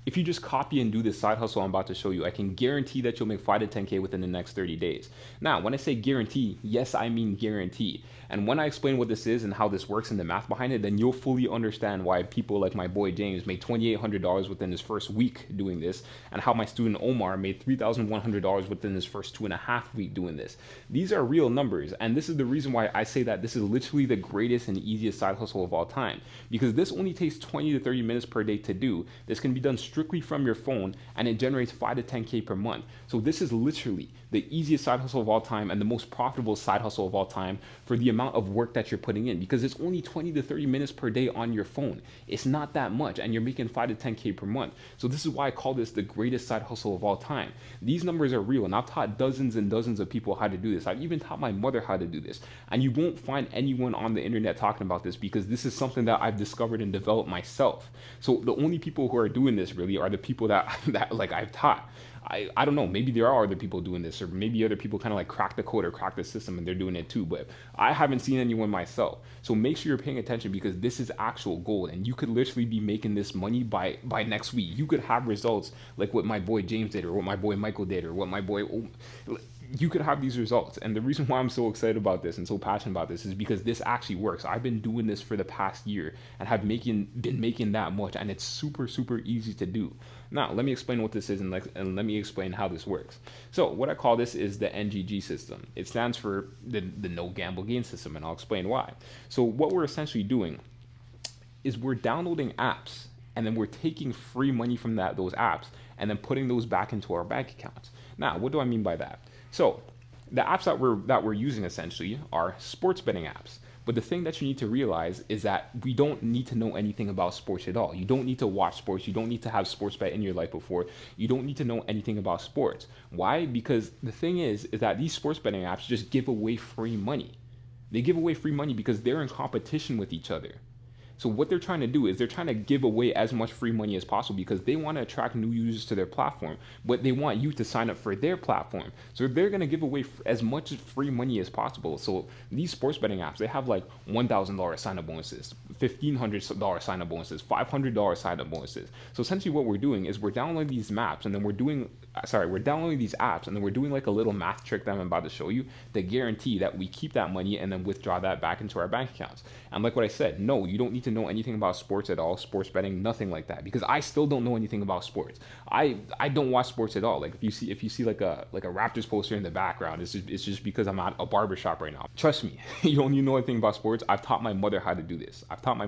if you just copy and do this side hustle I'm about to show you, I can guarantee that you'll make 5 to 10K within the next 30 days. Now, when I say guarantee, yes, I mean guarantee. And when I explain what this is and how this works and the math behind it, then you'll fully understand why people like my boy James made $2,800 within his first week doing this, and how my student Omar made $3,100 within his first 2.5 week doing this. These are real numbers, and this is the reason why I say that this is literally the greatest and easiest side hustle of all time, because this only takes 20 to 30 minutes per day to do. This can be done strictly from your phone, and it generates 5 to 10K per month. So this is literally the easiest side hustle of all time and the most profitable side hustle of all time for the amount of work that you're putting in, because it's only 20 to 30 minutes per day on your phone. It's not that much, and you're making 5 to 10K per month. So this is why I call this the greatest side hustle of all time. These numbers are real, and I've taught dozens and dozens of people how to do this. I've even taught my mother how to do this, and you won't find anyone on the internet talking about this, because this is something that I've discovered and developed myself. So the only people who are doing this really are the people that that like I've taught. I don't know, maybe there are other people doing this, or maybe other people kind of like crack the code or crack the system and they're doing it too, but I haven't seen anyone myself. So make sure you're paying attention, because this is actual gold, and you could literally be making this money by next week. You could have results like what my boy James did, or what my boy Michael did, or what my boy, you could have these results. And the reason why I'm so excited about this and so passionate about this is because this actually works. I've been doing this for the past year and have been making that much, and it's super easy to do. Now, let me explain what this is, and let me explain how this works. So what I call this is the NGG system. It stands for the no gamble gain system, and I'll explain why. So what we're essentially doing is we're downloading apps, and then we're taking free money from those apps and then putting those back into our bank accounts. Now, what do I mean by that? So the apps that we're using essentially are sports betting apps. But the thing that you need to realize is that we don't need to know anything about sports at all. You don't need to watch sports. You don't need to have sports bet in your life before. You don't need to know anything about sports. Why? Because the thing is that these sports betting apps just give away free money. They give away free money because they're in competition with each other. So what they're trying to do is they're trying to give away as much free money as possible, because they want to attract new users to their platform, but they want you to sign up for their platform. So they're going to give away as much free money as possible. So these sports betting apps, they have like $1,000 sign up bonuses, $1,500 sign up bonuses, $500 sign up bonuses. So essentially what we're doing is we're downloading these maps, and then we're downloading these apps, and then we're doing like a little math trick that I'm about to show you to guarantee that we keep that money and then withdraw that back into our bank accounts. And like what I said, no, you don't need to know anything about sports at all, sports betting, nothing like that, because I still don't know anything about sports. I don't watch sports at all. Like if you see like a Raptors poster in the background, it's just because I'm at a barber shop right now. Trust me, you don't need to know anything about sports. I've taught my mother how to do this. I've taught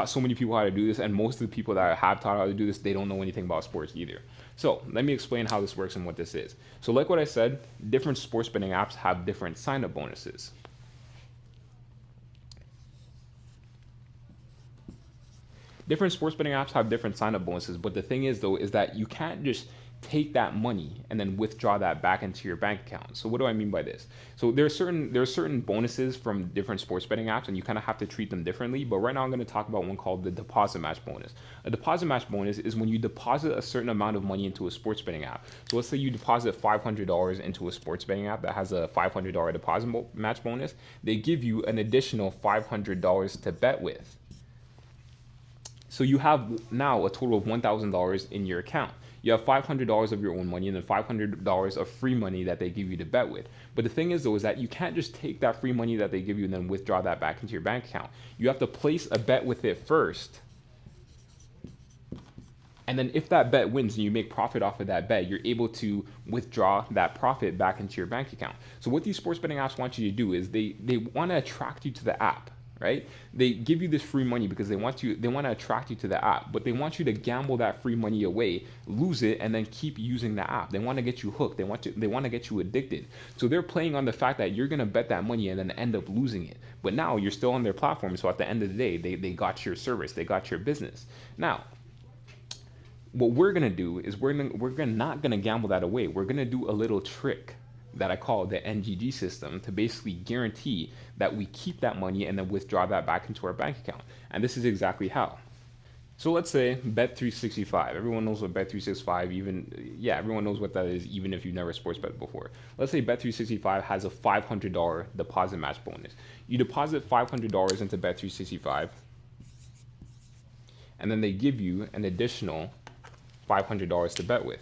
so many people how to do this, and most of the people that I have taught how to do this, they don't know anything about sports either. So let me explain how this works and what this is. So like what I said, different sports betting apps have different sign-up bonuses. Different sports betting apps have different sign-up bonuses, but the thing is though is that you can't just take that money and then withdraw that back into your bank account. So what do I mean by this? So there are certain bonuses from different sports betting apps, and you kind of have to treat them differently. But right now I'm going to talk about one called the deposit match bonus. A deposit match bonus is when you deposit a certain amount of money into a sports betting app. So let's say you deposit $500 into a sports betting app that has a $500 deposit match bonus. They give you an additional $500 to bet with. So you have now a total of $1,000 in your account. You have $500 of your own money and then $500 of free money that they give you to bet with. But the thing is though is that you can't just take that free money that they give you and then withdraw that back into your bank account. You have to place a bet with it first. And then if that bet wins and you make profit off of that bet, you're able to withdraw that profit back into your bank account. So what these sports betting apps want you to do is they want to attract you to the app. Right? They give you this free money because they want to attract you to the app, but they want you to gamble that free money away, lose it, and then keep using the app. They want to get you hooked. They want to get you addicted. So they're playing on the fact that you're gonna bet that money and then end up losing it. But now you're still on their platform. So at the end of the day, they got your service, they got your business. Now, what we're gonna do is we're not gonna gamble that away. We're gonna do a little trick that I call the NGG system to basically guarantee that we keep that money and then withdraw that back into our bank account. And this is exactly how. So let's say Bet365. Everyone knows what Bet365 everyone knows what that is, even if you've never sports bet before. Let's say Bet365 has a $500 deposit match bonus. You deposit $500 into Bet365, and then they give you an additional $500 to bet with.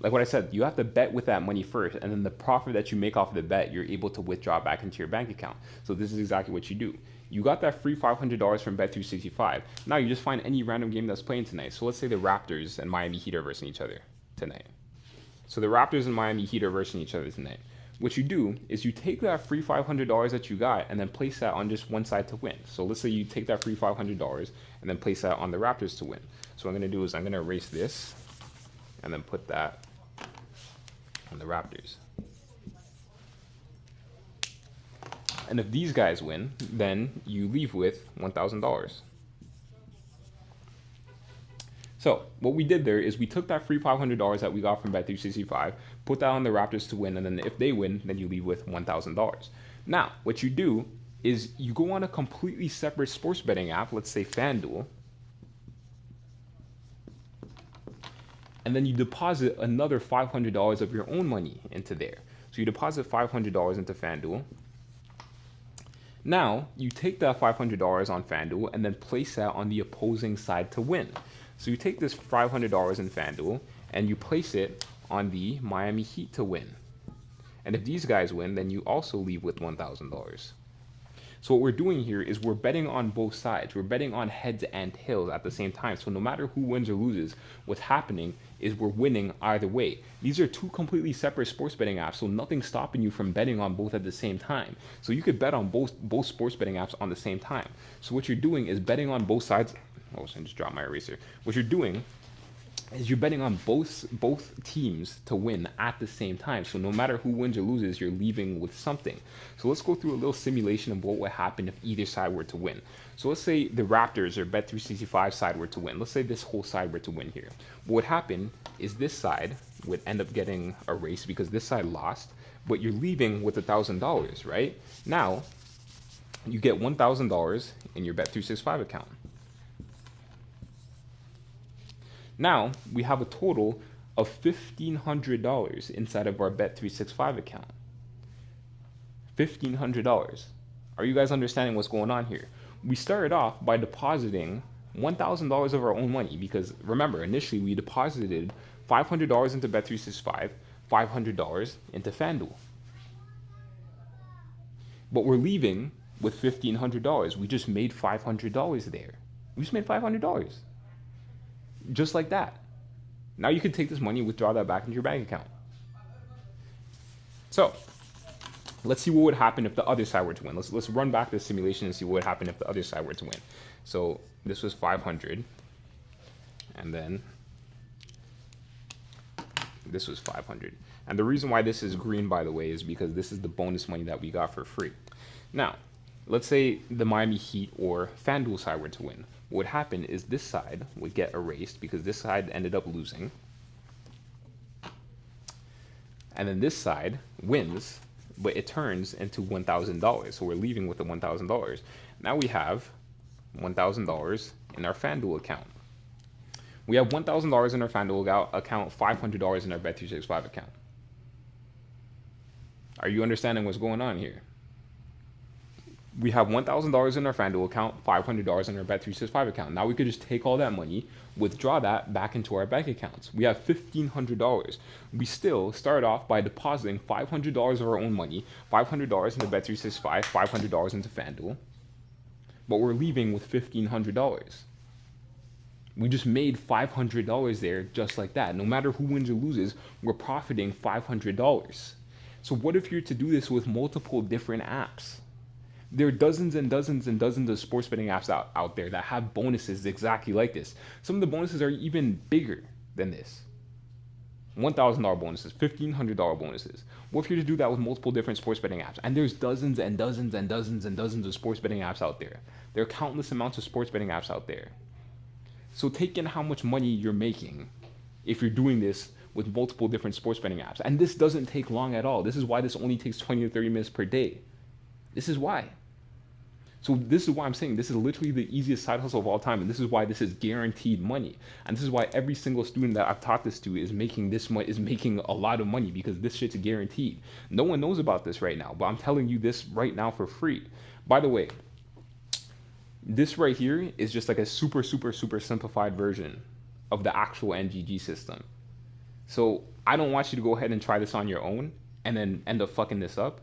Like what I said, you have to bet with that money first, and then the profit that you make off of the bet, you're able to withdraw back into your bank account. So this is exactly what you do. You got that free $500 from Bet365. Now you just find any random game that's playing tonight. So let's say the Raptors and Miami Heat are versing each other tonight. So the Raptors and Miami Heat are versing each other tonight. What you do is you take that free $500 that you got and then place that on just one side to win. So let's say you take that free $500 and then place that on the Raptors to win. So what I'm going to do is I'm going to erase this and then put that on the Raptors. And if these guys win, then you leave with $1,000. So what we did there is we took that free $500 that we got from Bet365, put that on the Raptors to win, and then if they win, then you leave with $1,000. Now, what you do is you go on a completely separate sports betting app, let's say FanDuel, and then you deposit another $500 of your own money into there. So you deposit $500 into FanDuel. Now, you take that $500 on FanDuel and then place that on the opposing side to win. So you take this $500 in FanDuel and you place it on the Miami Heat to win. And if these guys win, then you also leave with $1,000. So what we're doing here is we're betting on both sides. We're betting on heads and tails at the same time. So no matter who wins or loses, what's happening is we're winning either way. These are two completely separate sports betting apps, so nothing's stopping you from betting on both at the same time. So you could bet on both sports betting apps on the same time. So what you're doing is betting on both sides. Oh, I just dropped my eraser. What you're doing is you're betting on both teams to win at the same time. So no matter who wins or loses, you're leaving with something. So let's go through a little simulation of what would happen if either side were to win. So let's say the Raptors or Bet365 side were to win. Let's say this whole side were to win here. What would happen is this side would end up getting erased because this side lost, but you're leaving with $1,000, right? Now, you get $1,000 in your Bet365 account. Now, we have a total of $1,500 inside of our Bet365 account. $1,500. Are you guys understanding what's going on here? We started off by depositing $1,000 of our own money because, remember, initially we deposited $500 into Bet365, $500 into FanDuel. But we're leaving with $1,500. We just made $500 there. We just made $500. Just like that. Now you can take this money and withdraw that back into your bank account. So let's see what would happen if the other side were to win. Let's run back the simulation and see what would happen if the other side were to win. So this was 500, and then this was 500. And the reason why this is green, by the way, is because this is the bonus money that we got for free. Now, let's say the Miami Heat or FanDuel side were to win. What would happen is this side would get erased because this side ended up losing. And then this side wins, but it turns into $1,000. So we're leaving with the $1,000. Now we have $1,000 in our FanDuel account. We have $1,000 in our FanDuel account, $500 in our Bet365 account. Are you understanding what's going on here? We have $1,000 in our FanDuel account, $500 in our Bet365 account. Now we could just take all that money, withdraw that back into our bank accounts. We have $1,500. We still start off by depositing $500 of our own money, $500 into Bet365, $500 into FanDuel, but we're leaving with $1,500. We just made $500 there just like that. No matter who wins or loses, we're profiting $500. So what if you're to do this with multiple different apps? There are dozens and dozens and dozens of sports betting apps out there that have bonuses exactly like this. Some of the bonuses are even bigger than this. $1,000 bonuses, $1,500 bonuses. What if you're to do that with multiple different sports betting apps? And there's dozens and dozens and dozens and dozens of sports betting apps out there. There are countless amounts of sports betting apps out there. So take in how much money you're making if you're doing this with multiple different sports betting apps. And this doesn't take long at all. This is why this only takes 20 to 30 minutes per day. This is why. So this is why I'm saying this is literally the easiest side hustle of all time, and this is why this is guaranteed money. And this is why every single student that I've taught this to is making a lot of money, because this shit's guaranteed. No one knows about this right now, but I'm telling you this right now for free. By the way, This right here is just like a super, super, super simplified version of the actual NGG system. So I don't want you to go ahead and try this on your own and then end up fucking this up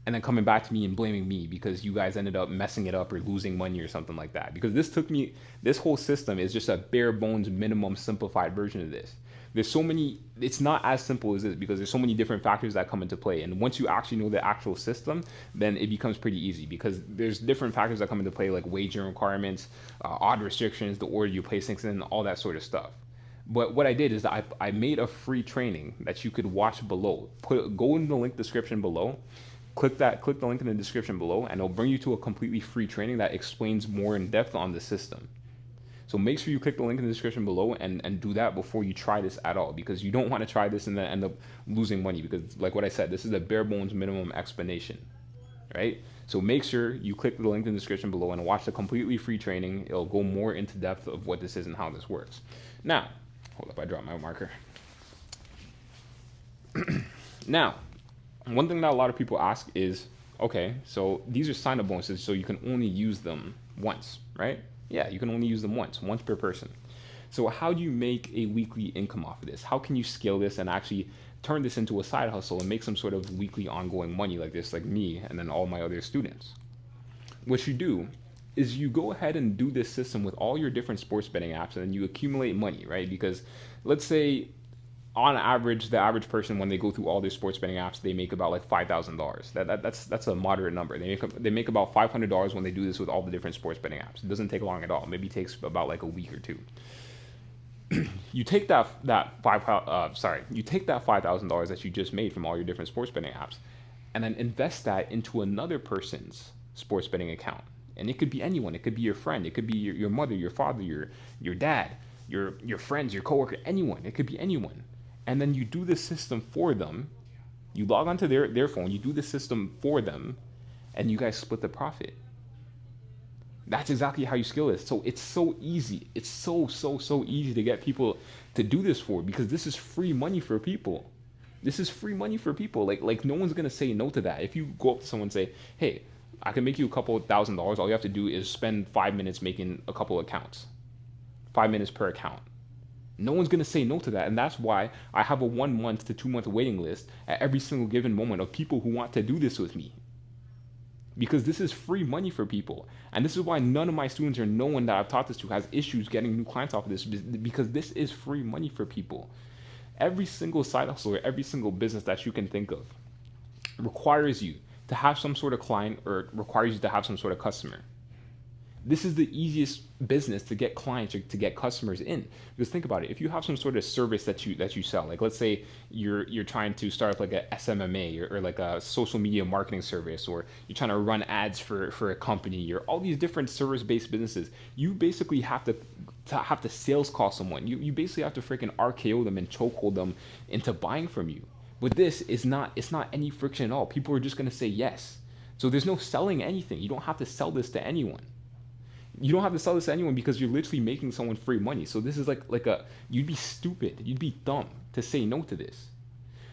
and then coming back to me and blaming me because you guys ended up messing it up or losing money or something like that. Because this whole system is just a bare bones minimum simplified version of this. There's so many, it's not as simple as this because there's so many different factors that come into play. And once you actually know the actual system, then it becomes pretty easy because there's different factors that come into play like wagering requirements, odd restrictions, the order you place things in, all that sort of stuff. But what I did is that I made a free training that you could watch below. Go in the link description below, click the link in the description below, and it'll bring you to a completely free training that explains more in depth on the system. So make sure you click the link in the description below and do that before you try this at all, because you don't want to try this and then end up losing money, because like what I said, this is a bare bones minimum explanation, right? So make sure you click the link in the description below and watch the completely free training. It'll go more into depth of what this is and how this works. Now, hold up, I dropped my marker. Now, one thing that a lot of people ask is, okay, so these are sign-up bonuses, so you can only use them once, right? Yeah, you can only use them once per person. So how do you make a weekly income off of this? How can you scale this and actually turn this into a side hustle and make some sort of weekly ongoing money like this, like me and then all my other students? What you do is you go ahead and do this system with all your different sports betting apps, and then you accumulate money, right? Because let's say on average, the average person, when they go through all their sports betting apps, they make about like $5,000. That's a moderate number. They make about $500 when they do this with all the different sports betting apps. It doesn't take long at all. Maybe it takes about like a week or two. You take you take that $5,000 that you just made from all your different sports betting apps, and then invest that into another person's sports betting account. And it could be anyone. It could be your friend. It could be your mother, your father, your dad, your friends, your coworker, anyone. It could be anyone. And then you do the system for them. You log onto their phone, you do the system for them, and you guys split the profit. That's exactly how you scale this. So it's so easy. It's so easy to get people to do this for, because this is free money for people. This is free money for people. Like no one's gonna say no to that. If you go up to someone and say, hey, I can make you a couple $1,000, all you have to do is spend 5 minutes making a couple accounts. 5 minutes per account. No one's going to say no to that. And that's why I have a 1 month to 2 month waiting list at every single given moment of people who want to do this with me. Because this is free money for people. And this is why none of my students or no one that I've taught this to has issues getting new clients off of this, because this is free money for people. Every single side hustle or every single business that you can think of requires you to have some sort of client or requires you to have some sort of customer. This is the easiest business to get clients or to get customers in. Because think about it, if you have some sort of service that you sell, like let's say you're trying to start up like a SMMA or like a social media marketing service, or you're trying to run ads for a company, or all these different service-based businesses, you basically have to sales call someone. You basically have to freaking RKO them and chokehold them into buying from you. But this is not, it's not any friction at all. People are just gonna say yes. So there's no selling anything. You don't have to sell this to anyone. You don't have to sell this to anyone because you're literally making someone free money. So this is you'd be stupid, you'd be dumb to say no to this.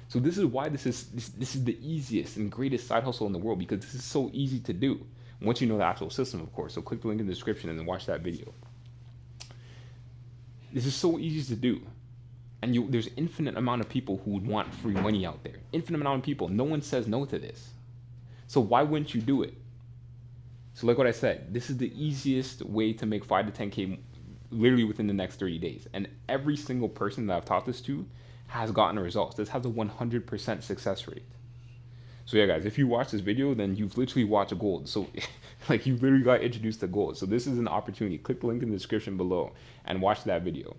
So this is why this is the easiest and greatest side hustle in the world, because this is so easy to do once you know the actual system, of course. So click the link in the description and then watch that video. This is so easy to do. And there's infinite amount of people who would want free money out there. Infinite amount of people. No one says no to this. So why wouldn't you do it? So like what I said, this is the easiest way to make 5 to 10K literally within the next 30 days. And every single person that I've taught this to has gotten results. This has a 100% success rate. So yeah, guys, if you watch this video, then you've literally watched gold. So like you literally got introduced to gold. So this is an opportunity. Click the link in the description below and watch that video.